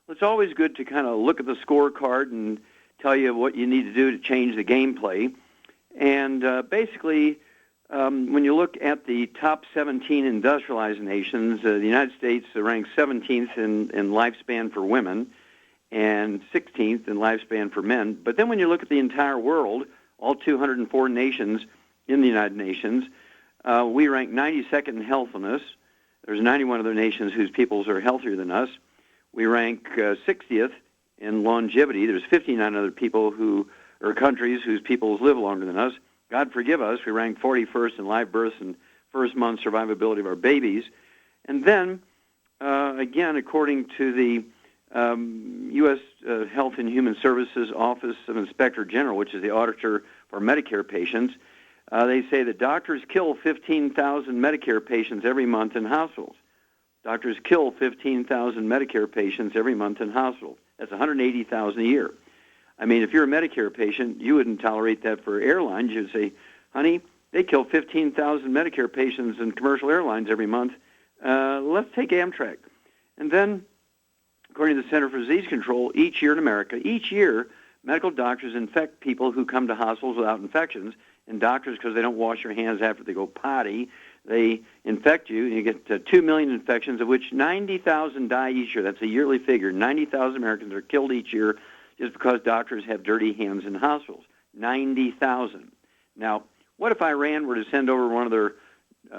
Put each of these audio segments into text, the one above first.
it's always good to kind of look at the scorecard and tell you what you need to do to change the gameplay. And basically, when you look at the top 17 industrialized nations, the United States ranks 17th in lifespan for women and 16th in lifespan for men. But then when you look at the entire world, all 204 nations in the United Nations, we rank 92nd in healthfulness. There's 91 other nations whose peoples are healthier than us. We rank 60th in longevity. There's 59 other countries whose peoples live longer than us. God forgive us, we rank 41st in live births and first-month survivability of our babies. And then, again, according to the U.S. Health and Human Services Office of Inspector General, which is the auditor for Medicare patients, they say that doctors kill 15,000 Medicare patients every month in hospitals. Doctors kill 15,000 Medicare patients every month in hospitals. That's 180,000 a year. I mean, if you're a Medicare patient, you wouldn't tolerate that for airlines. You'd say, honey, they kill 15,000 Medicare patients in commercial airlines every month. Let's take Amtrak. And then, according to the Center for Disease Control, each year in America, medical doctors infect people who come to hospitals without infections. And doctors, because they don't wash their hands after they go potty, they infect you, and you get 2 million infections, of which 90,000 die each year. That's a yearly figure. 90,000 Americans are killed each year just because doctors have dirty hands in hospitals. 90,000. Now, what if Iran were to send over one of their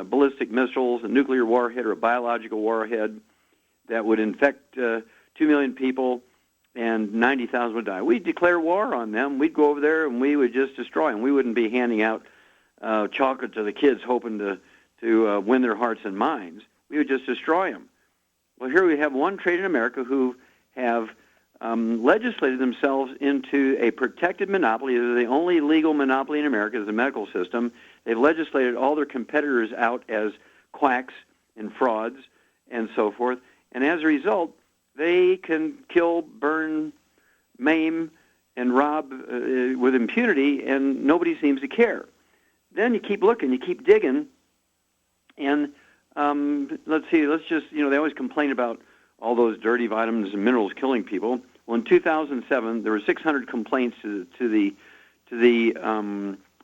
ballistic missiles, a nuclear warhead or a biological warhead that would infect 2 million people and 90,000 would die? We'd declare war on them. We'd go over there and we would just destroy them. We wouldn't be handing out chocolate to the kids hoping to win their hearts and minds. We would just destroy them. Well, here we have one trade in America who have legislated themselves into a protected monopoly. They're the only legal monopoly in America is the medical system. They've legislated all their competitors out as quacks and frauds and so forth. And as a result, they can kill, burn, maim, and rob with impunity, and nobody seems to care. Then you keep looking, you keep digging, and let's just, they always complain about all those dirty vitamins and minerals killing people. Well, in 2007, there were 600 complaints to the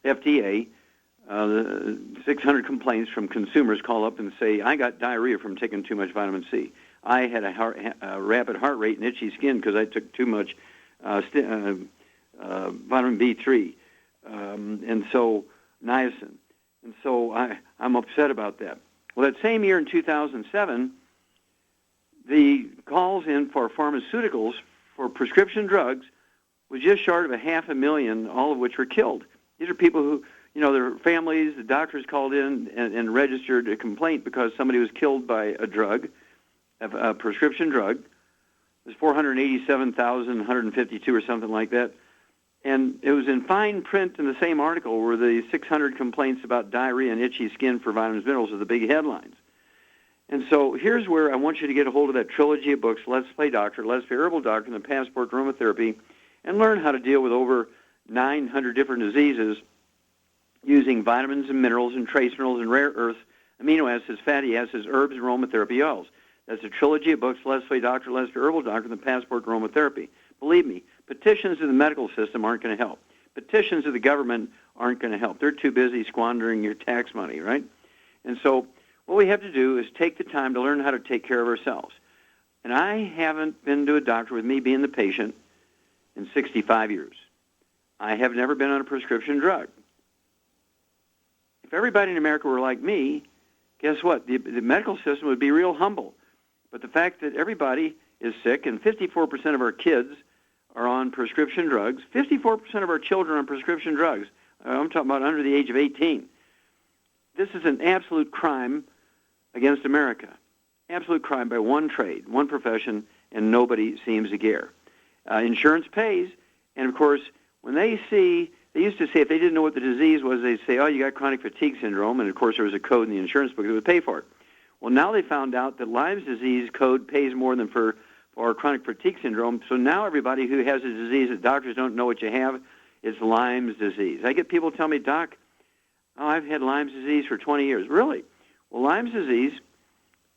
FDA. 600 complaints from consumers call up and say, I got diarrhea from taking too much vitamin C. I had a rapid heart rate and itchy skin because I took too much vitamin B3, and so niacin. And so I'm upset about that. Well, that same year in 2007, the calls in for pharmaceuticals for prescription drugs was just short of 500,000, all of which were killed. These are people who, their families, the doctors called in and registered a complaint because somebody was killed by a drug, a prescription drug. It was 487,152 or something like that. And it was in fine print in the same article where the 600 complaints about diarrhea and itchy skin for vitamins and minerals are the big headlines. And so here's where I want you to get a hold of that trilogy of books, Let's Play Doctor, Let's Play Herbal Doctor, and the Passport to Aromatherapy, and learn how to deal with over 900 different diseases using vitamins and minerals and trace minerals and rare earths, amino acids, fatty acids, herbs, and aromatherapy oils. That's a trilogy of books, Let's Play Doctor, Let's Play Herbal Doctor, and the Passport to Aromatherapy. Believe me, petitions to the medical system aren't going to help. Petitions to the government aren't going to help. They're too busy squandering your tax money, right? And so what we have to do is take the time to learn how to take care of ourselves. And I haven't been to a doctor with me being the patient in 65 years. I have never been on a prescription drug. If everybody in America were like me, guess what? The medical system would be real humble. But the fact that everybody is sick, and 54% of our kids are on prescription drugs, 54% of our children are on prescription drugs. I'm talking about under the age of 18. This is an absolute crime against America. Absolute crime by one trade, one profession, and nobody seems to care. Insurance pays, and of course, when they used to say if they didn't know what the disease was, they'd say, oh, you got chronic fatigue syndrome, and of course there was a code in the insurance book that would pay for it. Well, now they found out that Lyme's disease code pays more than for chronic fatigue syndrome, so now everybody who has a disease that doctors don't know what you have is Lyme's disease. I get people tell me, Doc, I've had Lyme's disease for 20 years. Really? Well, Lyme's disease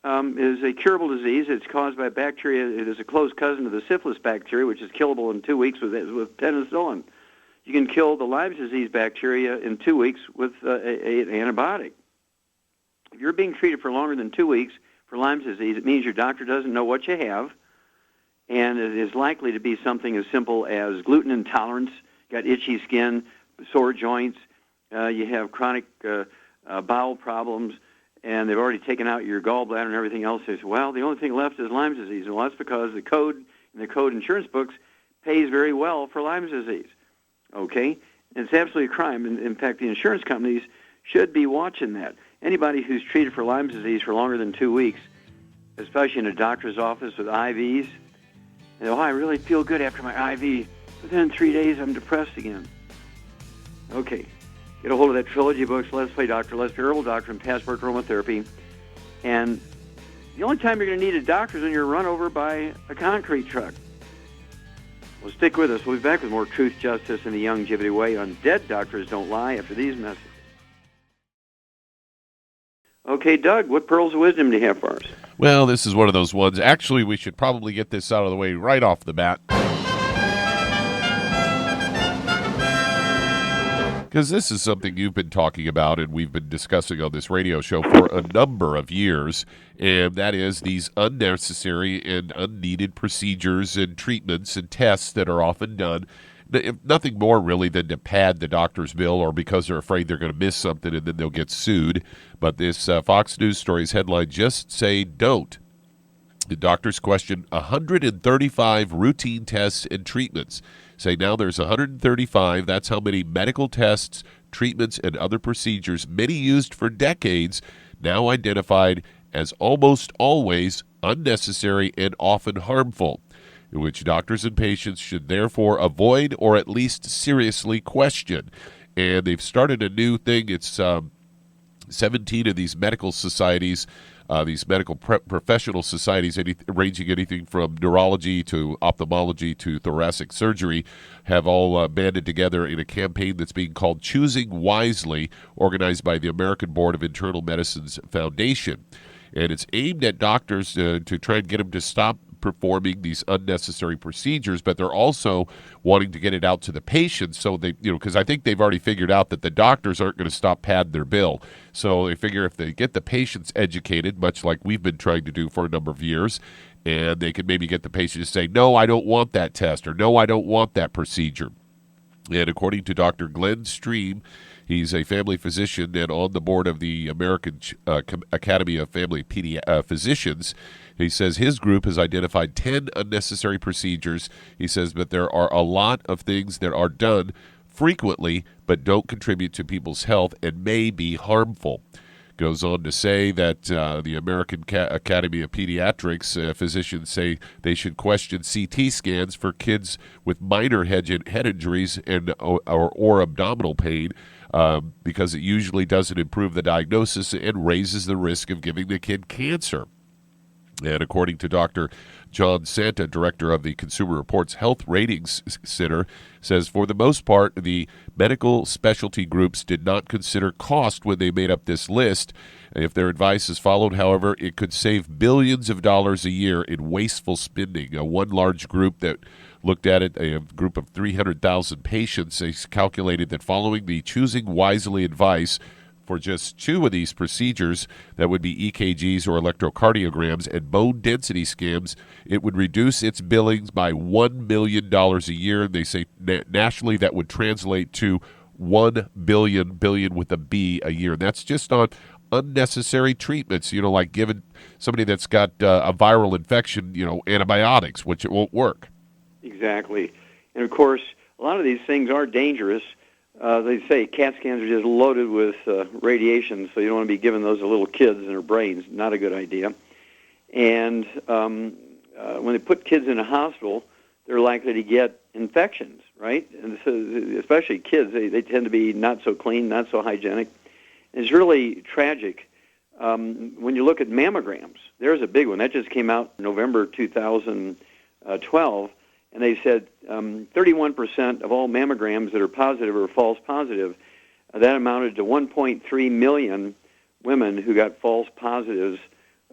is a curable disease. It's caused by a bacteria. It is a close cousin of the syphilis bacteria, which is killable in 2 weeks with penicillin. You can kill the Lyme disease bacteria in 2 weeks with an antibiotic. If you're being treated for longer than 2 weeks for Lyme disease, it means your doctor doesn't know what you have, and it is likely to be something as simple as gluten intolerance, got itchy skin, sore joints, you have chronic bowel problems, and they've already taken out your gallbladder and everything else. They say, well, the only thing left is Lyme disease. Well, that's because the code in the code insurance books pays very well for Lyme disease. Okay? And it's absolutely a crime. In fact, the insurance companies should be watching that. Anybody who's treated for Lyme disease for longer than 2 weeks, especially in a doctor's office with IVs, and I really feel good after my IV, but then in 3 days I'm depressed again. Okay. Get a hold of that trilogy of books, Let's Play Doctor, Let's Play Herbal Doctor, and Passport to Aromatherapy. And the only time you're going to need a doctor is when you're run over by a concrete truck. Well, stick with us. We'll be back with more Truth, Justice, and the Longevity Way on Dead Doctors Don't Lie after these messages. Okay, Doug, what pearls of wisdom do you have for us? Well, this is one of those ones. Actually, we should probably get this out of the way right off the bat, because this is something you've been talking about and we've been discussing on this radio show for a number of years, and that is these unnecessary and unneeded procedures and treatments and tests that are often done, if nothing more really than to pad the doctor's bill or because they're afraid they're going to miss something and then they'll get sued. But this Fox News story's headline, Just Say Don't. The doctors question 135 routine tests and treatments. Say now there's 135. That's how many medical tests, treatments, and other procedures, many used for decades, now identified as almost always unnecessary and often harmful, in which doctors and patients should therefore avoid or at least seriously question. And they've started a new thing. It's 17 of these medical societies, these medical professional societies, ranging anything from neurology to ophthalmology to thoracic surgery, have all banded together in a campaign that's being called Choosing Wisely, organized by the American Board of Internal Medicine's Foundation. And it's aimed at doctors to try and get them to stop performing these unnecessary procedures, but they're also wanting to get it out to the patients. So they, because I think they've already figured out that the doctors aren't going to stop padding their bill. So they figure if they get the patients educated, much like we've been trying to do for a number of years, and they can maybe get the patient to say, no, I don't want that test, or no, I don't want that procedure. And according to Dr. Glenn Stream, he's a family physician and on the board of the American Academy of Family Physicians. He says his group has identified 10 unnecessary procedures. He says, but there are a lot of things that are done frequently but don't contribute to people's health and may be harmful. Goes on to say that the American Academy of Pediatrics physicians say they should question CT scans for kids with minor head injuries and or abdominal pain because it usually doesn't improve the diagnosis and raises the risk of giving the kid cancer. And according to Dr. John Santa, director of the Consumer Reports Health Ratings Center, says for the most part, the medical specialty groups did not consider cost when they made up this list. If their advice is followed, however, it could save billions of dollars a year in wasteful spending. One large group that looked at it, a group of 300,000 patients, they calculated that following the Choosing Wisely advice for just 2 of these procedures, that would be EKGs or electrocardiograms and bone density scans, it would reduce its billings by $1 million a year. And they say nationally that would translate to $1 billion with a B a year. And that's just on unnecessary treatments, like giving somebody that's got a viral infection, antibiotics, which it won't work. Exactly. And of course, a lot of these things are dangerous. They say CAT scans are just loaded with radiation, so you don't want to be giving those to little kids in their brains. Not a good idea. And when they put kids in a hospital, they're likely to get infections, right? And so, especially kids, they tend to be not so clean, not so hygienic. And it's really tragic. When you look at mammograms, there's a big one. That just came out in November 2012. And they said 31% of all mammograms that are positive or false positive, that amounted to 1.3 million women who got false positives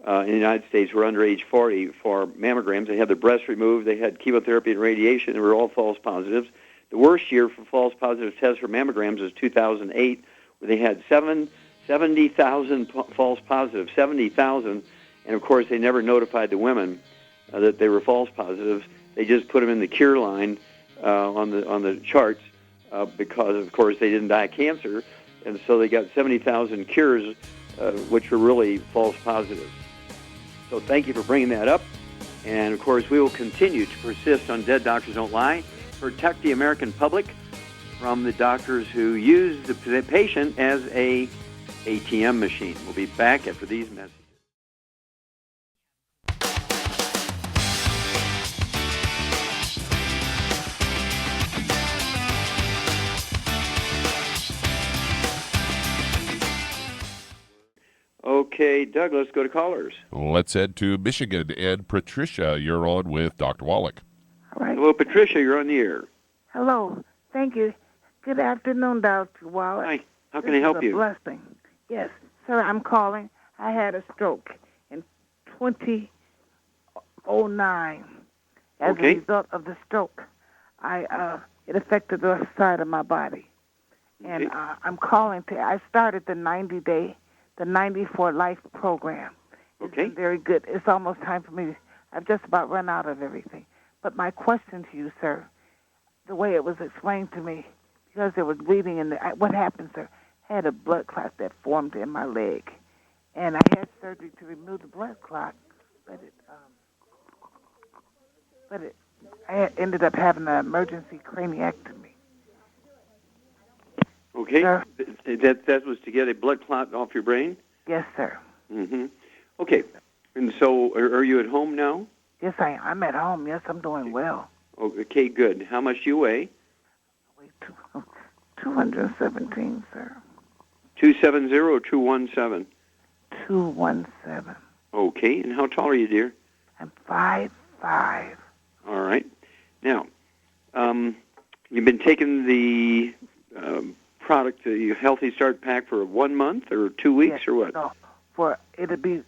in the United States were under age 40 for mammograms. They had their breasts removed. They had chemotherapy and radiation. They were all false positives. The worst year for false positive tests for mammograms was 2008, where they had 70,000 false positives, 70,000. And, of course, they never notified the women that they were false positives. They just put them in the cure line on the charts because, of course, they didn't die of cancer. And so they got 70,000 cures, which were really false positives. So thank you for bringing that up. And, of course, we will continue to persist on Dead Doctors Don't Lie, protect the American public from the doctors who use the patient as a ATM machine. We'll be back after these messages. Okay, Doug, let's go to callers. Let's head to Michigan. And Patricia, you're on with Dr. Wallach. All right. Hello, Patricia, you're on the air. Hello. Thank you. Good afternoon, Dr. Wallach. Hi. How can I help you? This is a blessing. Yes. Sir, I'm calling. I had a stroke in 2009. As a result of the stroke, it affected the left side of my body. And I'm calling I started the 94 Life program. It's been very good. It's almost time for me. I've just about run out of everything. But my question to you, sir, the way it was explained to me, because there was bleeding in what happened, sir, I had a blood clot that formed in my leg. And I had surgery to remove the blood clot, I ended up having an emergency craniectomy. Okay. Sir? That was to get a blood clot off your brain? Yes, sir. Mm-hmm. Okay. And so are you at home now? Yes, I'm at home. Yes, I'm doing well. Okay, good. How much do you weigh? I weigh 217, sir. 270 or 217? 217. Okay. And how tall are you, dear? I'm 5'5". All right. Now, you've been taking the product, the Healthy Start Pack, for 1 month or 2 weeks, yes, or what? No, it'll be,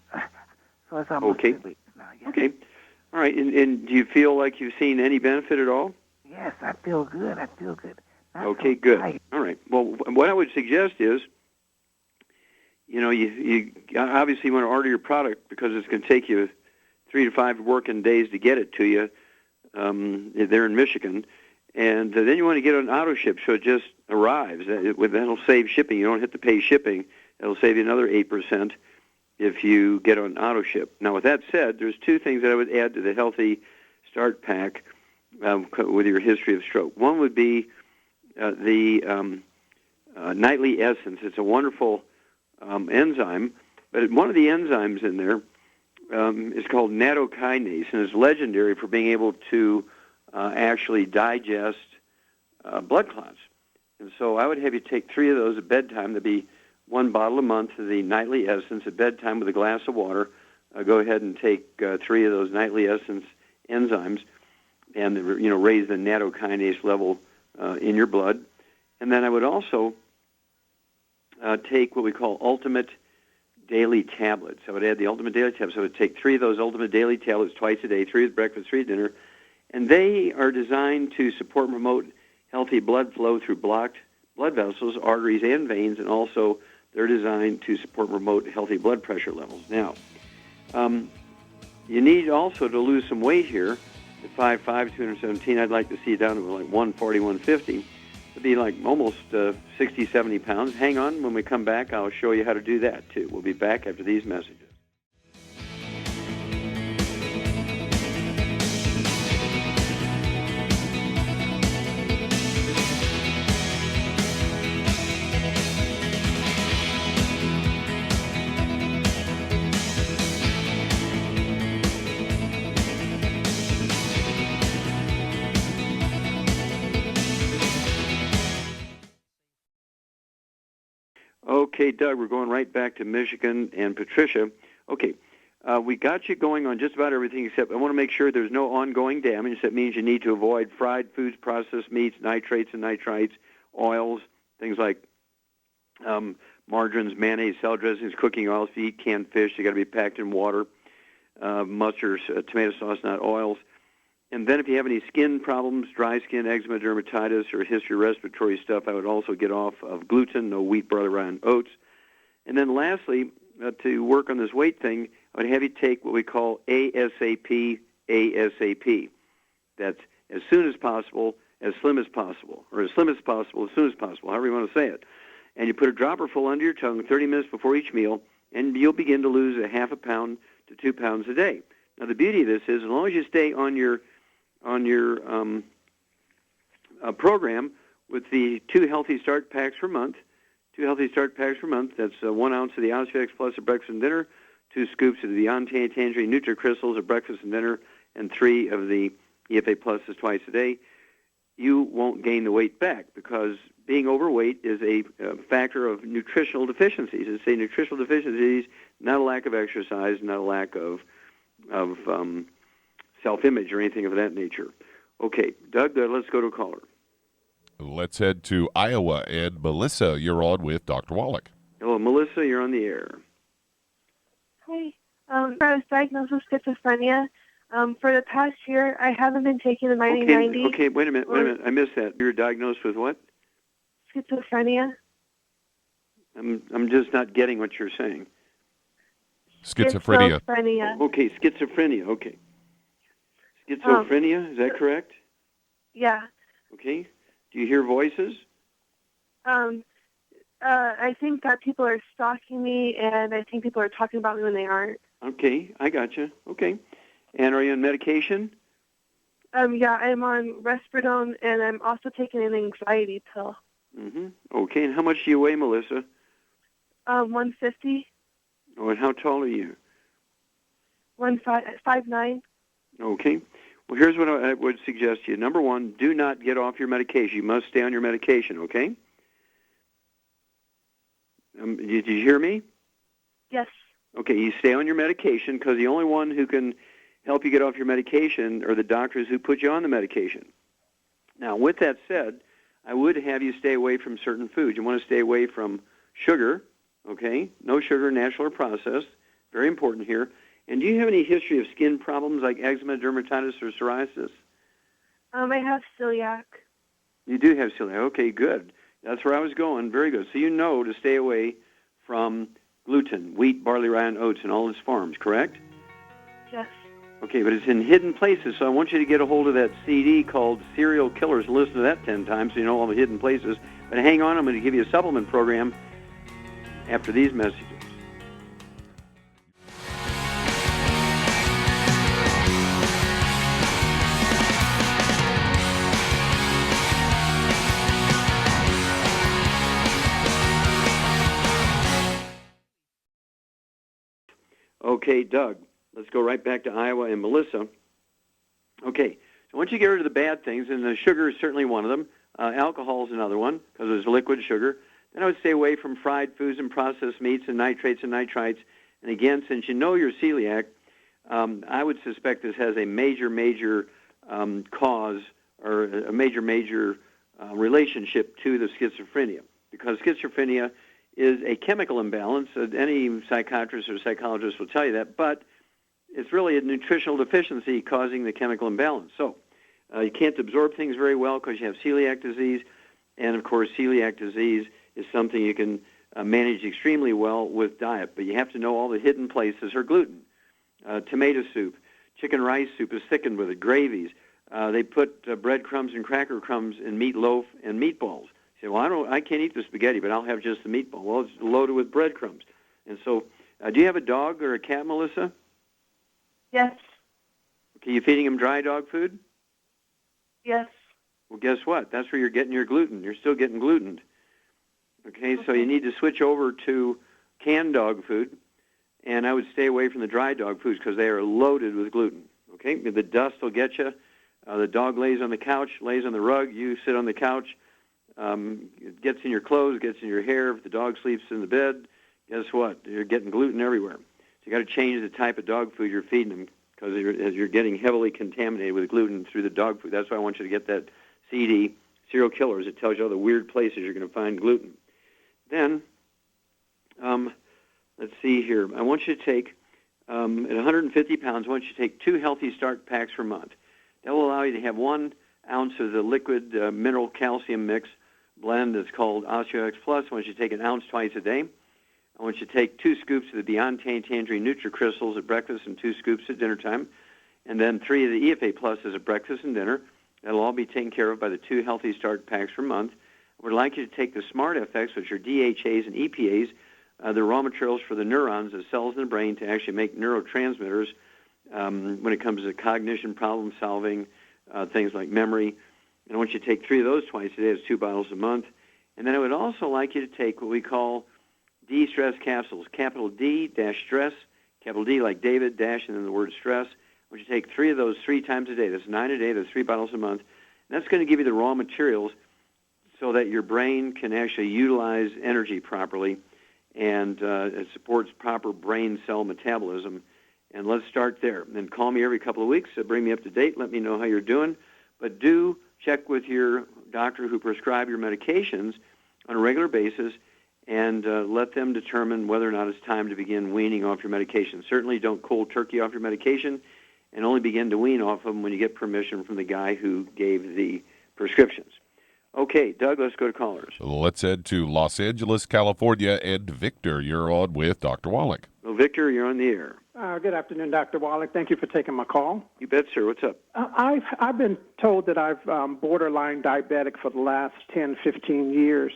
so it's almost 2 weeks now. Yes. Okay. All right. And do you feel like you've seen any benefit at all? Yes, I feel good. Not okay, so good. tight. All right. Well, what I would suggest is, you obviously want to order your product because it's going to take you 3 to 5 working days to get it to you. They're in Michigan. And then you want to get it on auto ship so it just arrives. That'll save shipping. You don't have to pay shipping. It'll save you another 8% if you get on auto ship. Now, with that said, there's 2 things that I would add to the Healthy Start Pack with your history of stroke. One would be the nightly essence. It's a wonderful enzyme, but one of the enzymes in there is called nattokinase, and it's legendary for being able to actually digest blood clots. And so I would have you take 3 of those at bedtime. There'd be 1 bottle a month of the nightly essence at bedtime with a glass of water. Go ahead and take 3 of those nightly essence enzymes and raise the nattokinase level in your blood. And then I would also take what we call Ultimate Daily Tablets. I would add the Ultimate Daily Tablets. I would take 3 of those Ultimate Daily Tablets twice a day, 3 at breakfast, 3 at dinner. And they are designed to support and promote healthy blood flow through blocked blood vessels, arteries, and veins, and also they're designed to support and promote healthy blood pressure levels. Now, you need also to lose some weight here. At 5'5", 217, I'd like to see you down to like 140, 150. It'd be like almost 60, 70 pounds. Hang on. When we come back, I'll show you how to do that, too. We'll be back after these messages. Okay, Doug, we're going right back to Michigan and Patricia. Okay, we got you going on just about everything except I want to make sure there's no ongoing damage. That means you need to avoid fried foods, processed meats, nitrates and nitrites, oils, things like margarines, mayonnaise, salad dressings, cooking oils. If you eat canned fish, they got to be packed in water. Mustard, tomato sauce, not oils. And then if you have any skin problems, dry skin, eczema, dermatitis, or history of respiratory stuff, I would also get off of gluten, no wheat, barley, rye, and oats. And then lastly, to work on this weight thing, I would have you take what we call ASAP, ASAP. That's as soon as possible, as slim as possible, or as slim as possible, as soon as possible, however you want to say it. And you put a dropper full under your tongue 30 minutes before each meal, and you'll begin to lose a half a pound to 2 pounds a day. Now, the beauty of this is, as long as you stay on your program with the 2 healthy start packs per month, that's 1 ounce of the Osfix Plus at breakfast and dinner, 2 scoops of the Tangerine Nutri-Crystals at breakfast and dinner, and 3 of the EFA Pluses twice a day, you won't gain the weight back, because being overweight is a factor of nutritional deficiencies. It's a nutritional deficiencies, not a lack of exercise, not a lack of self-image or anything of that nature. Okay, Doug, let's go to a caller. Let's head to Iowa. And Melissa, you're on with Dr. Wallach. Hello, Melissa, you're on the air. Hi. I was diagnosed with schizophrenia. For the past year, I haven't been taking the 90/90. Okay, wait a minute. I missed that. You were diagnosed with what? Schizophrenia. I'm just not getting what you're saying. Schizophrenia. Okay, schizophrenia. Okay. Schizophrenia, is that correct? Yeah. Okay. Do you hear voices? I think that people are stalking me, and I think people are talking about me when they aren't. Okay, I gotcha. Okay. And are you on medication? Yeah, I'm on Risperidone, and I'm also taking an anxiety pill. Mm-hmm. Okay, and how much do you weigh, Melissa? 150. Oh, and how tall are you? 5'9". Okay. Well, here's what I would suggest to you. Number one, do not get off your medication. You must stay on your medication, okay? Did you hear me? Yes. Okay, you stay on your medication, because the only one who can help you get off your medication are the doctors who put you on the medication. Now, with that said, I would have you stay away from certain foods. You want to stay away from sugar, okay? No sugar, natural or processed. Very important here. And do you have any history of skin problems like eczema, dermatitis, or psoriasis? I have celiac. You do have celiac. Okay, good. That's where I was going. Very good. So you know to stay away from gluten, wheat, barley, rye, and oats in all its forms, correct? Yes. Okay, but it's in hidden places, so I want you to get a hold of that CD called Serial Killers and listen to that 10 times so you know all the hidden places. But hang on, I'm going to give you a supplement program after these messages. Okay, Doug, let's go right back to Iowa and Melissa. Okay, so once you get rid of the bad things, and the sugar is certainly one of them, alcohol is another one, because it's liquid sugar, then I would stay away from fried foods and processed meats and nitrates and nitrites. And again, since you know you're celiac, I would suspect this has a major cause, or a major relationship to the schizophrenia, because schizophrenia is a chemical imbalance. Any psychiatrist or psychologist will tell you that, but it's really a nutritional deficiency causing the chemical imbalance. So you can't absorb things very well because you have celiac disease, and of course celiac disease is something you can manage extremely well with diet, but you have to know all the hidden places are gluten. Tomato soup, chicken rice soup is thickened with it, gravies. They put breadcrumbs and cracker crumbs in meatloaf and meatballs. You say, well, I can't eat the spaghetti, but I'll have just the meatball. Well, it's loaded with breadcrumbs. And so, do you have a dog or a cat, Melissa? Yes. Okay, you feeding him dry dog food? Yes. Well, guess what? That's where you're getting your gluten. You're still getting glutened. Okay, so you need to switch over to canned dog food, and I would stay away from the dry dog foods because they are loaded with gluten. Okay, the dust will get you. The dog lays on the couch, lays on the rug. You sit on the couch. It gets in your clothes, gets in your hair. If the dog sleeps in the bed, guess what? You're getting gluten everywhere. So you got to change the type of dog food you're feeding them because you're getting heavily contaminated with gluten through the dog food. That's why I want you to get that CD, Serial Killers. It tells you all the weird places you're going to find gluten. Then let's see here. I want you to take, at 150 pounds, I want you to take 2 Healthy Start packs per month. That will allow you to have 1 ounce of the liquid mineral calcium mix blend that's called OsteoX Plus. I want you to take an ounce twice a day. I want you to take 2 scoops of the Beyond Tangerine Nutri-Crystals at breakfast and 2 scoops at dinner time, and then 3 of the EFA Pluses at breakfast and dinner. That'll all be taken care of by the 2 Healthy Start packs per month. I would like you to take the Smart FX, which are DHAs and EPAs, the raw materials for the neurons, the cells in the brain, to actually make neurotransmitters when it comes to cognition, problem solving, things like memory. And I want you to take 3 of those twice a day. It's 2 bottles a month. And then I would also like you to take what we call D-stress capsules, capital D-stress, capital D like David, dash, and then the word stress. I want you to take 3 of those 3 times a day. That's 9 a day. That's 3 bottles a month. And that's going to give you the raw materials so that your brain can actually utilize energy properly, and it supports proper brain cell metabolism. And let's start there. And then call me every couple of weeks. Bring me up to date. Let me know how you're doing. But do check with your doctor who prescribed your medications on a regular basis, and let them determine whether or not it's time to begin weaning off your medication. Certainly don't cold turkey off your medication, and only begin to wean off them when you get permission from the guy who gave the prescriptions. Okay, Doug, let's go to callers. Let's head to Los Angeles, California, and Victor, you're on with Dr. Wallach. Well, Victor, you're on the air. Good afternoon, Dr. Wallach. Thank you for taking my call. You bet, sir. What's up? I've been told that I've borderline diabetic for the last 10, 15 years,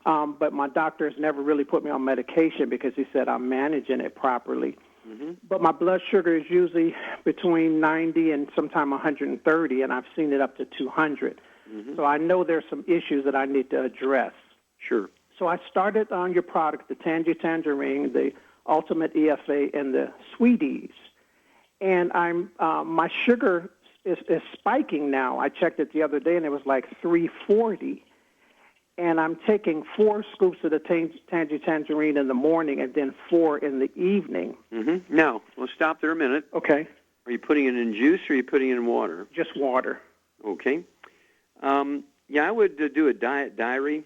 but my doctor has never really put me on medication because he said I'm managing it properly. Mm-hmm. But my blood sugar is usually between 90 and sometime 130, and I've seen it up to 200. Mm-hmm. So I know there's some issues that I need to address. Sure. So I started on your product, the Tangerine, the Ultimate EFA, and the Sweeties. And my sugar is spiking now. I checked it the other day, and it was like 340. And I'm taking 4 scoops of the Tangerine in the morning and then 4 in the evening. Mm-hmm. Now, we'll stop there a minute. Okay. Are you putting it in juice or are you putting it in water? Just water. Okay. I would do a diet diary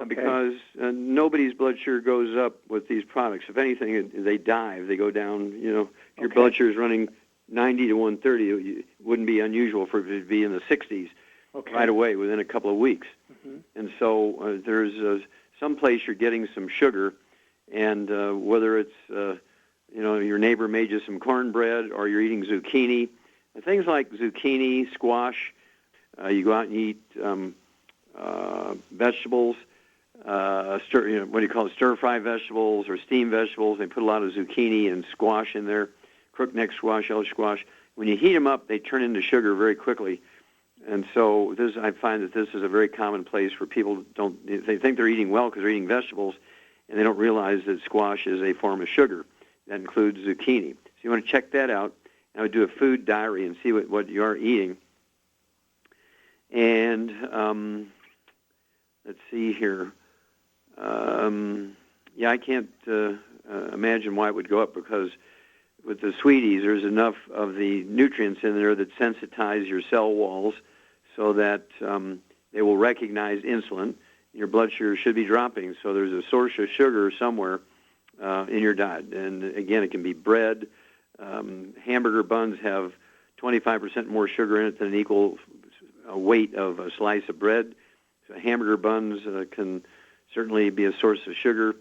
because nobody's blood sugar goes up with these products. If anything, they dive. They go down. Your blood sugar is running 90 to 130. It wouldn't be unusual for it to be in the 60s right away within a couple of weeks. Mm-hmm. And so there's some place you're getting some sugar, and whether it's, your neighbor made you some cornbread or you're eating zucchini, and things like zucchini, squash, you go out and eat vegetables, stir-fry vegetables or steamed vegetables. They put a lot of zucchini and squash in there, crookneck squash, yellow squash. When you heat them up, they turn into sugar very quickly. And so I find that this is a very common place where people they think they're eating well because they're eating vegetables, and they don't realize that squash is a form of sugar. That includes zucchini. So you want to check that out. And I would do a food diary and see what you are eating. And let's see here. I can't imagine why it would go up because with the Sweeties, there's enough of the nutrients in there that sensitize your cell walls so that they will recognize insulin. Your blood sugar should be dropping, so there's a source of sugar somewhere in your diet. And again, it can be bread. Hamburger buns have 25% more sugar in it than an equal weight of a slice of bread. So hamburger buns can certainly be a source of sugar.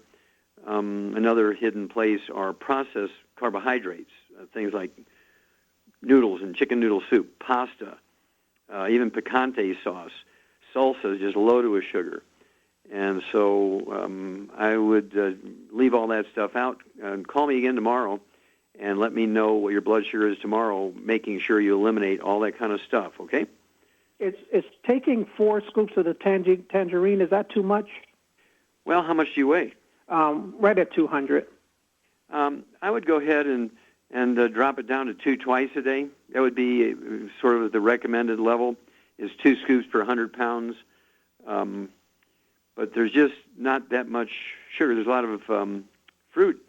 Another hidden place are processed carbohydrates, things like noodles and chicken noodle soup, pasta, even picante sauce. Salsa is just loaded with sugar. And so I would leave all that stuff out. And call me again tomorrow and let me know what your blood sugar is tomorrow, making sure you eliminate all that kind of stuff, okay? It's taking 4 scoops of the Tangerine. Is that too much? Well, how much do you weigh? Right at 200. I would go ahead and drop it down to 2 twice a day. That would be sort of the recommended level is 2 scoops per 100 pounds. But there's just not that much sugar. There's a lot of fruit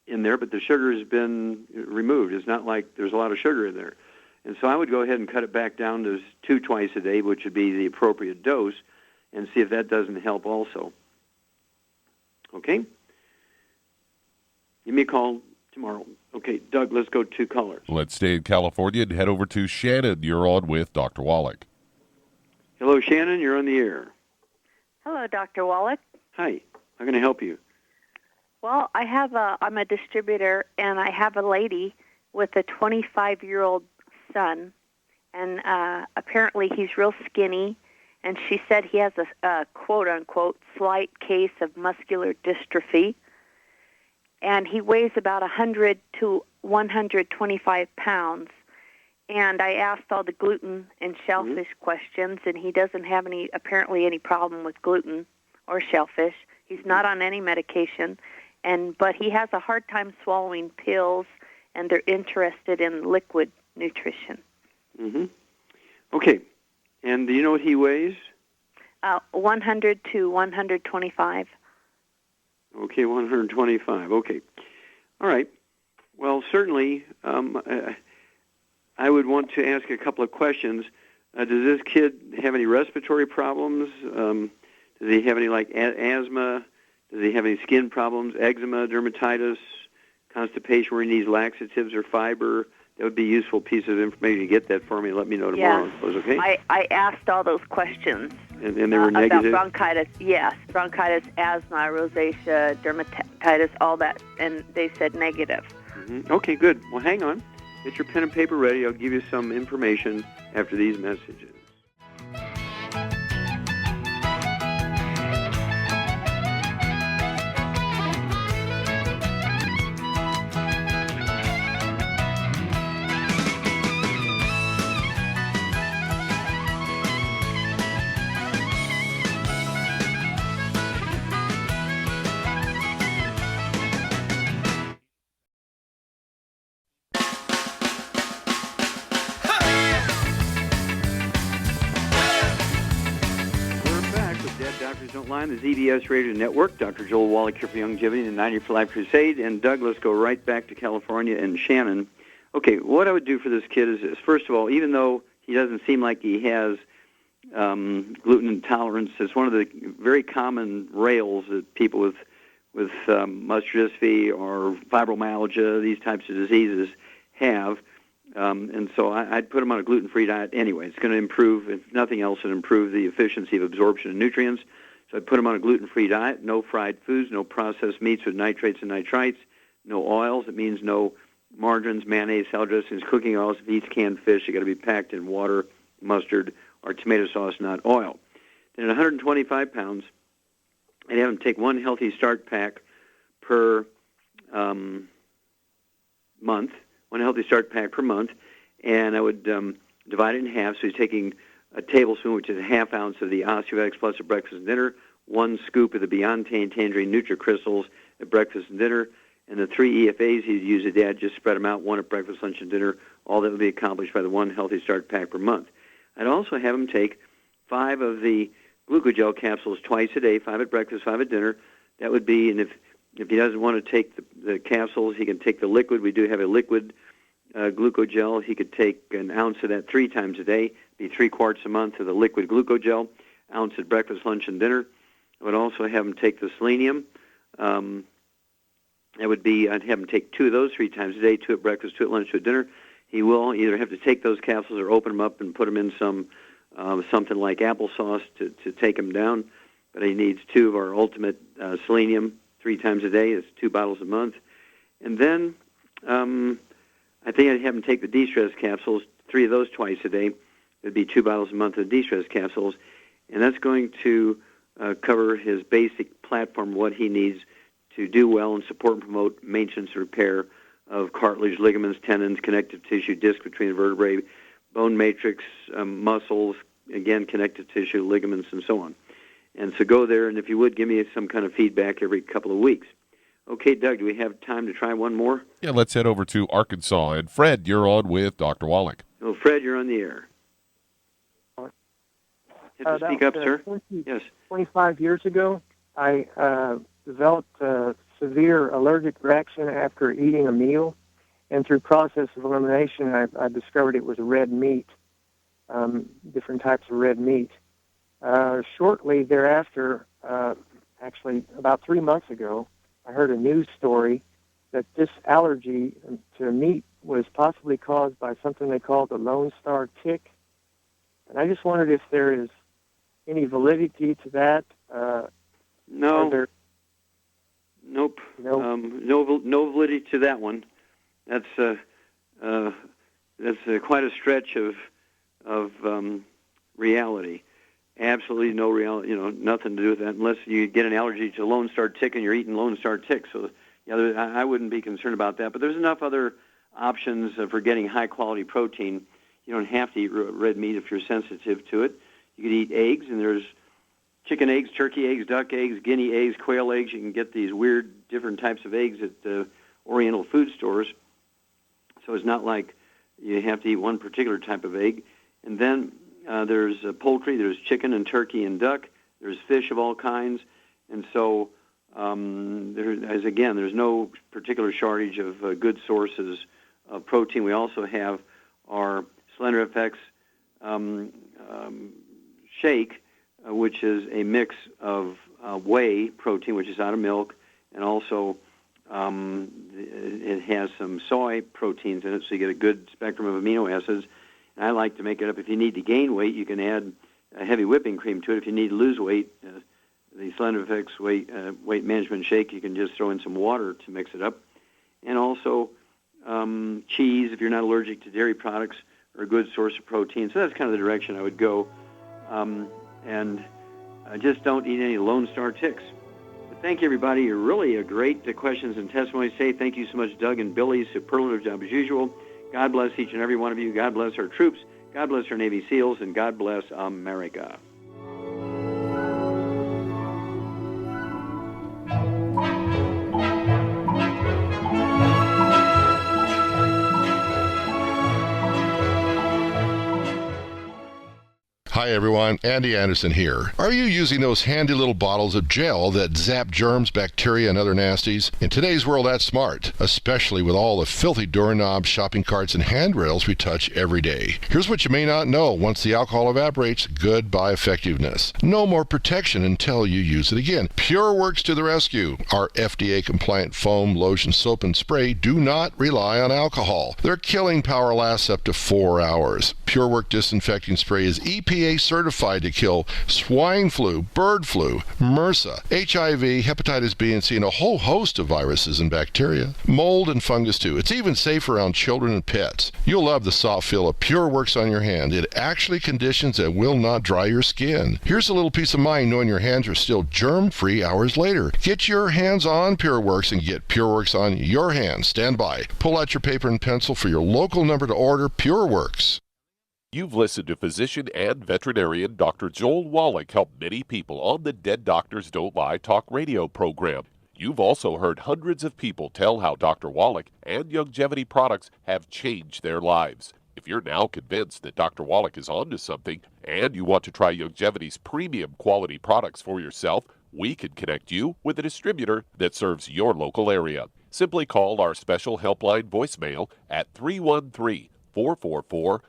in there, but the sugar has been removed. It's not like there's a lot of sugar in there. And so I would go ahead and cut it back down to 2 twice a day, which would be the appropriate dose, and see if that doesn't help also. Okay? Give me a call tomorrow. Okay, Doug, let's go to callers. Let's stay in California and head over to Shannon. You're on with Dr. Wallach. Hello, Shannon. You're on the air. Hello, Dr. Wallach. Hi. How can I help you? Well, I'm a distributor, and I have a lady with a 25-year-old son, and apparently he's real skinny, and she said he has a quote-unquote slight case of muscular dystrophy, and he weighs about 100 to 125 pounds. And I asked all the gluten and shellfish questions, and he doesn't have apparently any problem with gluten or shellfish. He's not on any medication, but he has a hard time swallowing pills, and they're interested in liquid nutrition. Mm-hmm. Okay. And do you know what he weighs? 100 to 125. Okay, 125. Okay. All right. Well, certainly, I would want to ask a couple of questions. Does this kid have any respiratory problems? Does he have any, asthma? Does he have any skin problems, eczema, dermatitis, constipation where he needs laxatives or fiber? That would be a useful piece of information. You get that for me and let me know tomorrow. Yes. I suppose, okay? I asked all those questions. And they were negative? About bronchitis, yes. Bronchitis, asthma, rosacea, dermatitis, all that. And they said negative. Mm-hmm. Okay, good. Well, hang on. Get your pen and paper ready. I'll give you some information after these messages. Doctors Don't Lie on the ZBS Radio Network. Dr. Joel Wallach here for Longevity and the 90 for Life Crusade. And Doug, let's go right back to California and Shannon. Okay, what I would do for this kid is this. First of all, even though he doesn't seem like he has gluten intolerance, it's one of the very common rails that people with muscular dystrophy or fibromyalgia, these types of diseases, have. And so I'd put him on a gluten-free diet anyway. It's going to improve, if nothing else, it'll improve the efficiency of absorption of nutrients. So I'd put him on a gluten-free diet, no fried foods, no processed meats with nitrates and nitrites, no oils. It means no margarines, mayonnaise, salad dressings, cooking oils. If he eats canned fish, they got to be packed in water, mustard, or tomato sauce, not oil. Then at 125 pounds, I'd have him take one Healthy Start pack per month. One Healthy Start pack per month, and I would divide it in half. So he's taking a tablespoon, which is a half ounce of the Osteovex Plus at breakfast and dinner, 1 scoop of the Beyond Tangerine NutriCrystals at breakfast and dinner, and the 3 EFAs he'd use a day. I'd just spread them out, 1 at breakfast, lunch, and dinner. All that would be accomplished by the 1 Healthy Start pack per month. I'd also have him take 5 of the glucogel capsules twice a day, 5 at breakfast, 5 at dinner. That would be, and if he doesn't want to take the capsules, he can take the liquid. We do have a liquid glucogel. He could take an ounce of that 3 times a day, be 3 quarts a month of the liquid glucogel, ounce at breakfast, lunch, and dinner. I would also have him take the selenium. That would be, I'd have him take 2 of those 3 times a day, 2 at breakfast, 2 at lunch, 2 at dinner. He will either have to take those capsules or open them up and put them in some something like applesauce to take them down. But he needs 2 of our ultimate selenium 3 times a day. It's 2 bottles a month. And then I think I'd have him take the de-stress capsules, 3 of those twice a day. It would be 2 bottles a month of de-stress capsules. And that's going to cover his basic platform, what he needs to do well and support and promote maintenance and repair of cartilage, ligaments, tendons, connective tissue, disc between the vertebrae, bone matrix, muscles, again, connective tissue, ligaments, and so on. And so go there, and if you would, give me some kind of feedback every couple of weeks. Okay, Doug, do we have time to try one more? Yeah, let's head over to Arkansas. And Fred, you're on with Dr. Wallach. Oh, Fred, you're on the air. You have to speak up, sir. Yes. 25 years ago, I developed a severe allergic reaction after eating a meal, and through process of elimination, I discovered it was red meat, different types of red meat. Shortly thereafter, actually about 3 months ago, I heard a news story that this allergy to meat was possibly caused by something they call the Lone Star tick. And I just wondered if there is any validity to that. No. Nope. No validity to that one. That's quite a stretch of reality. Absolutely no reality. Nothing to do with that unless you get an allergy to Lone Star tick and you're eating Lone Star tick. So, yeah, I wouldn't be concerned about that. But there's enough other options for getting high quality protein. You don't have to eat red meat if you're sensitive to it. You could eat eggs, and there's chicken eggs, turkey eggs, duck eggs, guinea eggs, quail eggs. You can get these weird different types of eggs at Oriental food stores. So it's not like you have to eat one particular type of egg. And then there's poultry, there's chicken and turkey and duck, there's fish of all kinds. And so, there's no particular shortage of good sources of protein. We also have our Slender FX shake, which is a mix of whey protein, which is out of milk, and also it has some soy proteins in it, so you get a good spectrum of amino acids. And I like to make it up. If you need to gain weight, you can add a heavy whipping cream to it. If you need to lose weight, the Slender FX weight management shake, you can just throw in some water to mix it up. And also cheese, if you're not allergic to dairy products, are a good source of protein. So that's kind of the direction I would go. And just don't eat any Lone Star ticks. But thank you, everybody. You're really great questions and testimonies. Thank you so much, Doug and Billy. Superlative job as usual. God bless each and every one of you. God bless our troops. God bless our Navy SEALs. And God bless America. Hi everyone, Andy Anderson here. Are you using those handy little bottles of gel that zap germs, bacteria, and other nasties? In today's world, that's smart, especially with all the filthy doorknobs, shopping carts, and handrails we touch every day. Here's what you may not know. Once the alcohol evaporates, goodbye effectiveness. No more protection until you use it again. PureWorks to the rescue. Our FDA-compliant foam, lotion, soap, and spray do not rely on alcohol. Their killing power lasts up to 4 hours. PureWorks disinfecting spray is EPA certified to kill swine flu, bird flu, MRSA, HIV, hepatitis B and C, and a whole host of viruses and bacteria. Mold and fungus too. It's even safe around children and pets. You'll love the soft feel of PureWorks on your hand. It actually conditions and will not dry your skin. Here's a little peace of mind knowing your hands are still germ-free hours later. Get your hands on PureWorks and get PureWorks on your hands. Stand by. Pull out your paper and pencil for your local number to order PureWorks. You've listened to physician and veterinarian Dr. Joel Wallach help many people on the Dead Doctors Don't Lie talk radio program. You've also heard hundreds of people tell how Dr. Wallach and Youngevity products have changed their lives. If you're now convinced that Dr. Wallach is onto something and you want to try Youngevity's premium quality products for yourself, we can connect you with a distributor that serves your local area. Simply call our special helpline voicemail at 313-444-3463.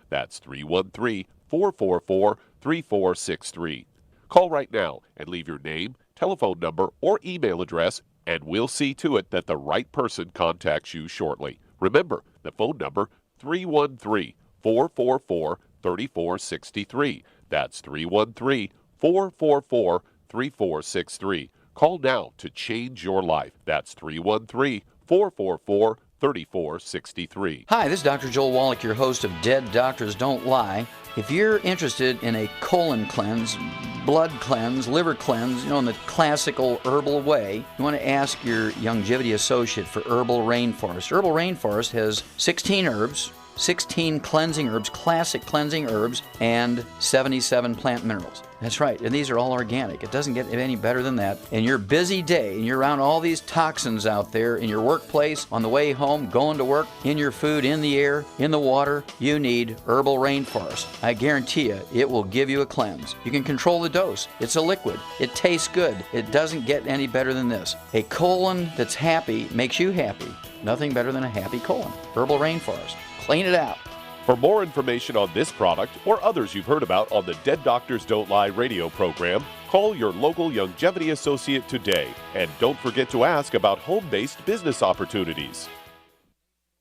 That's 313-444-3463. Call right now and leave your name, telephone number, or email address, and we'll see to it that the right person contacts you shortly. Remember, the phone number, 313-444-3463. That's 313-444-3463. Call now to change your life. That's 313-444-3463. 3463. Hi, this is Dr. Joel Wallach, your host of Dead Doctors Don't Lie. If you're interested in a colon cleanse, blood cleanse, liver cleanse, in the classical herbal way, you want to ask your Youngevity associate for Herbal Rainforest. Herbal Rainforest has 16 herbs, 16 cleansing herbs, classic cleansing herbs, and 77 plant minerals. That's right, and these are all organic. It doesn't get any better than that. In your busy day, and you're around all these toxins out there in your workplace, on the way home, going to work, in your food, in the air, in the water, you need Herbal Rainforest. I guarantee you, it will give you a cleanse. You can control the dose. It's a liquid. It tastes good. It doesn't get any better than this. A colon that's happy makes you happy. Nothing better than a happy colon. Herbal Rainforest. Clean it out. For more information on this product or others you've heard about on the Dead Doctors Don't Lie radio program, call your local longevity associate today. And don't forget to ask about home-based business opportunities.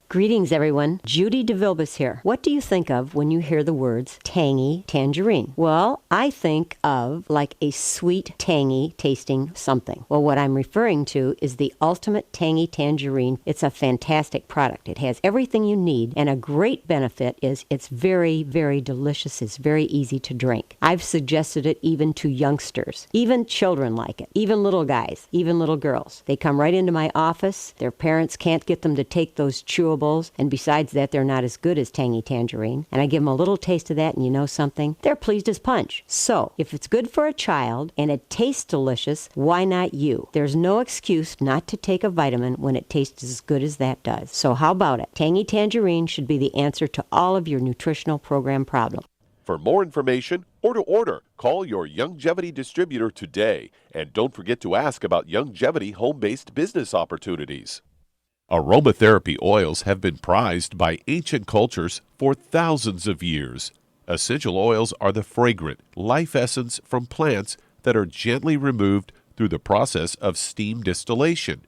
Greetings, everyone. Judy DeVilbus here. What do you think of when you hear the words tangy tangerine? Well, I think of like a sweet, tangy tasting something. Well, what I'm referring to is the ultimate tangy tangerine. It's a fantastic product. It has everything you need, and a great benefit is it's very, very delicious. It's very easy to drink. I've suggested it even to youngsters. Even children like it. Even little guys. Even little girls. They come right into my office. Their parents can't get them to take those chewables. And besides that, they're not as good as tangy tangerine. And I give them a little taste of that, and you know something? They're pleased as punch. So, if it's good for a child and it tastes delicious, why not you? There's no excuse not to take a vitamin when it tastes as good as that does. So how about it? Tangy tangerine should be the answer to all of your nutritional program problems. For more information or to order, call your Youngevity distributor today. And don't forget to ask about Youngevity home-based business opportunities. Aromatherapy oils have been prized by ancient cultures for thousands of years. Essential oils are the fragrant life essence from plants that are gently removed through the process of steam distillation.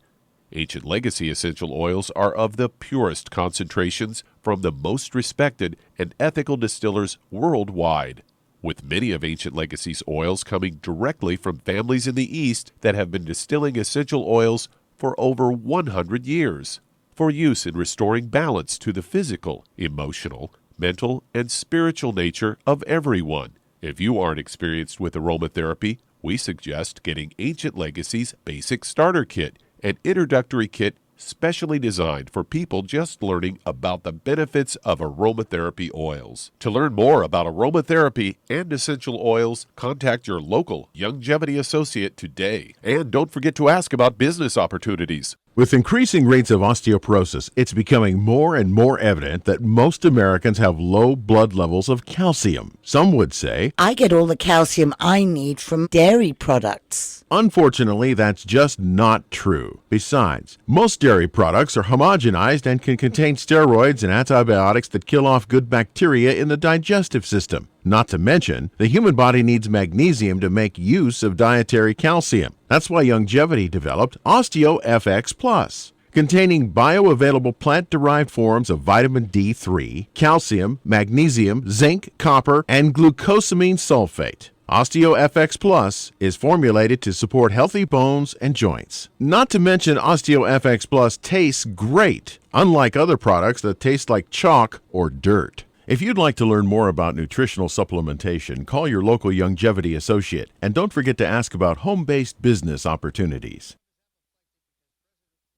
Ancient legacy essential oils are of the purest concentrations from the most respected and ethical distillers worldwide. With many of Ancient Legacy's oils coming directly from families in the East that have been distilling essential oils for over 100 years, for use in restoring balance to the physical, emotional, mental, and spiritual nature of everyone. If you aren't experienced with aromatherapy, we suggest getting Ancient Legacy's Basic Starter Kit, an introductory kit specially designed for people just learning about the benefits of aromatherapy oils. To learn more about aromatherapy and essential oils, contact your local Youngevity associate today. And don't forget to ask about business opportunities. With increasing rates of osteoporosis, it's becoming more and more evident that most Americans have low blood levels of calcium. Some would say, I get all the calcium I need from dairy products. Unfortunately, that's just not true. Besides, most dairy products are homogenized and can contain steroids and antibiotics that kill off good bacteria in the digestive system. Not to mention, the human body needs magnesium to make use of dietary calcium. That's why Youngevity developed OsteoFX Plus, containing bioavailable plant-derived forms of vitamin D3, calcium, magnesium, zinc, copper, and glucosamine sulfate. OsteoFX Plus is formulated to support healthy bones and joints. Not to mention, OsteoFX Plus tastes great, unlike other products that taste like chalk or dirt. If you'd like to learn more about nutritional supplementation, call your local Youngevity associate, and don't forget to ask about home-based business opportunities.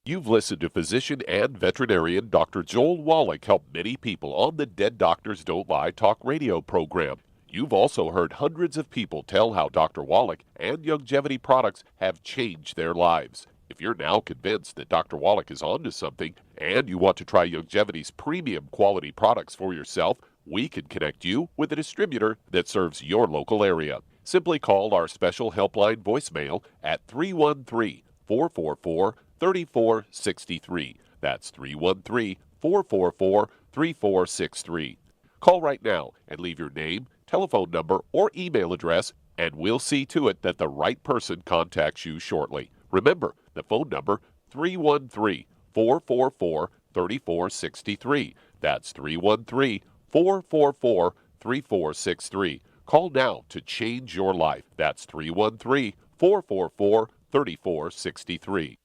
You've listened to physician and veterinarian Dr. Joel Wallach help many people on the Dead Doctors Don't Lie talk radio program. You've also heard hundreds of people tell how Dr. Wallach and Youngevity products have changed their lives. If you're now convinced that Dr. Wallach is onto something and you want to try Youngevity's premium quality products for yourself, we can connect you with a distributor that serves your local area. Simply call our special helpline voicemail at 313-444-3463. That's 313-444-3463. Call right now and leave your name, telephone number, or email address, and we'll see to it that the right person contacts you shortly. Remember, the phone number, 313-444-3463. That's 313-444-3463. Call now to change your life. That's 313-444-3463.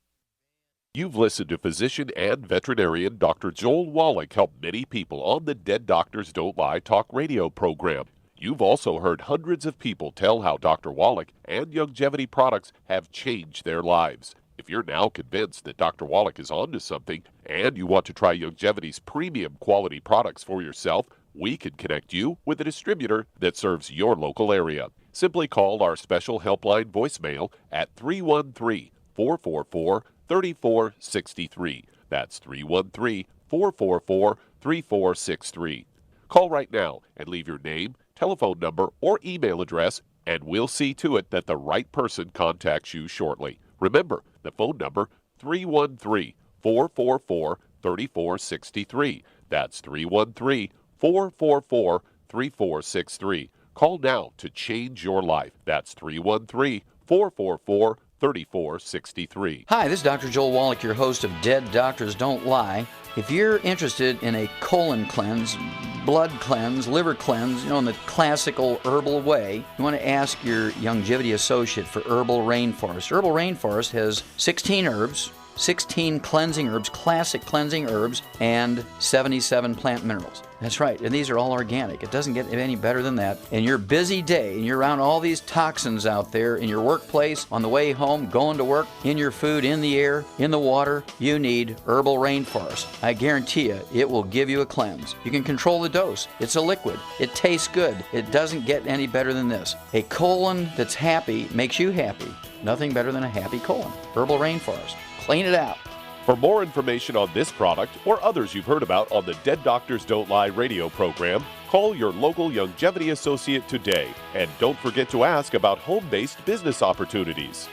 You've listened to physician and veterinarian Dr. Joel Wallach help many people on the Dead Doctors Don't Lie talk radio program. You've also heard hundreds of people tell how Dr. Wallach and Youngevity products have changed their lives. If you're now convinced that Dr. Wallach is onto something and you want to try Youngevity's premium quality products for yourself, we can connect you with a distributor that serves your local area. Simply call our special helpline voicemail at 313-444-3463. That's 313-444-3463. Call right now and leave your name, telephone number, or email address, and we'll see to it that the right person contacts you shortly. Remember, the phone number, 313-444-3463. That's 313-444-3463. 313-444-3463. Call now to change your life. That's 313-444-3463. Hi, this is Dr. Joel Wallach, your host of Dead Doctors Don't Lie. If you're interested in a colon cleanse, blood cleanse, liver cleanse, in the classical herbal way, you want to ask your Longevity associate for Herbal Rainforest. Herbal Rainforest has 16 herbs, 16 cleansing herbs, classic cleansing herbs, and 77 plant minerals. That's right, and these are all organic. It doesn't get any better than that. In your busy day, and you're around all these toxins out there in your workplace, on the way home, going to work, in your food, in the air, in the water, you need Herbal Rainforest. I guarantee you, it will give you a cleanse. You can control the dose. It's a liquid. It tastes good. It doesn't get any better than this. A colon that's happy makes you happy. Nothing better than a happy colon. Herbal Rainforest. Clean it out. For more information on this product or others you've heard about on the Dead Doctors Don't Lie radio program, call your local Longevity associate today. And don't forget to ask about home-based business opportunities.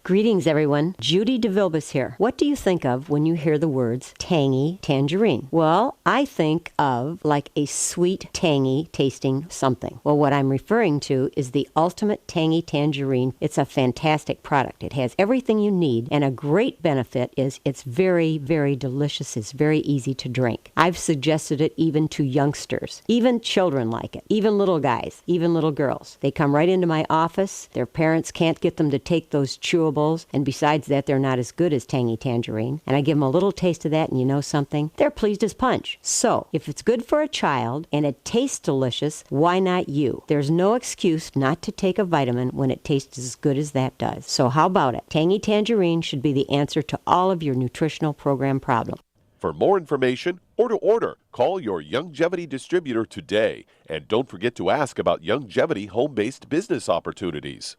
Greetings, everyone. Judy DeVilbus here. What do you think of when you hear the words tangy tangerine? Well, I think of like a sweet, tangy tasting something. Well, what I'm referring to is the ultimate tangy tangerine. It's a fantastic product. It has everything you need, and a great benefit is it's very, very delicious. It's very easy to drink. I've suggested it even to youngsters. Even children like it. Even little guys. Even little girls. They come right into my office. Their parents can't get them to take those chewables. And besides that, they're not as good as tangy tangerine. And I give them a little taste of that, and you know something? They're pleased as punch. So, if it's good for a child and it tastes delicious, why not you? There's no excuse not to take a vitamin when it tastes as good as that does. So how about it? Tangy tangerine should be the answer to all of your nutritional program problems. For more information or to order, call your Longevity distributor today. And don't forget to ask about Longevity home-based business opportunities.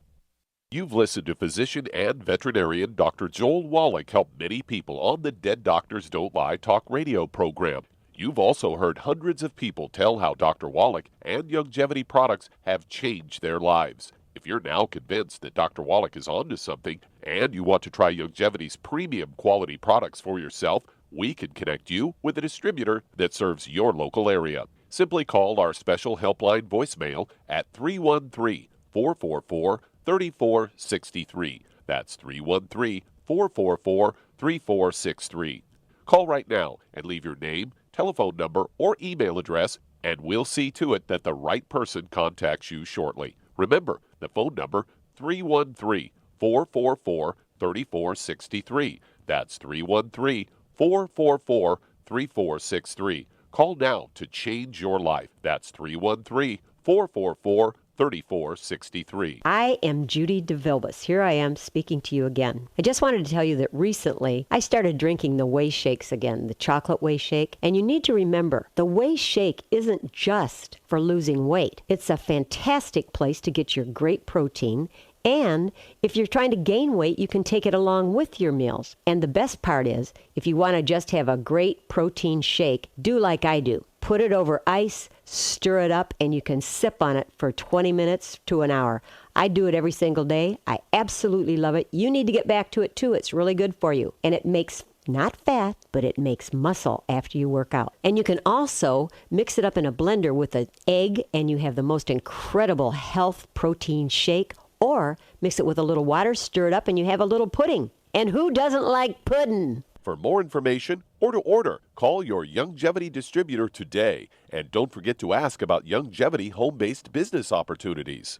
You've listened to physician and veterinarian Dr. Joel Wallach help many people on the Dead Doctors Don't Lie talk radio program. You've also heard hundreds of people tell how Dr. Wallach and Longevity products have changed their lives. If you're now convinced that Dr. Wallach is onto something and you want to try Longevity's premium quality products for yourself, we can connect you with a distributor that serves your local area. Simply call our special helpline voicemail at 313-444-3463. That's 313-444-3463. Call right now and leave your name, telephone number, or email address, and we'll see to it that the right person contacts you shortly. Remember, the phone number, 313-444-3463. That's 313-444-3463. Call now to change your life. That's 313-444-3463. 3463. I am Judy DeVilbus. Here I am speaking to you again. I just wanted to tell you that recently I started drinking the Whey Shakes again, the chocolate Whey Shake. And you need to remember, the Whey Shake isn't just for losing weight. It's a fantastic place to get your great protein. And if you're trying to gain weight, you can take it along with your meals. And the best part is, if you want to just have a great protein shake, do like I do. Put it over ice, stir it up, and you can sip on it for 20 minutes to an hour. I do it every single day. I absolutely love it. You need to get back to it too. It's really good for you. And it makes not fat, but it makes muscle after you work out. And you can also mix it up in a blender with an egg, and you have the most incredible health protein shake. Or mix it with a little water, stir it up, and you have a little pudding. And who doesn't like pudding? For more information or to order, call your Longevity distributor today. And don't forget to ask about Longevity home-based business opportunities.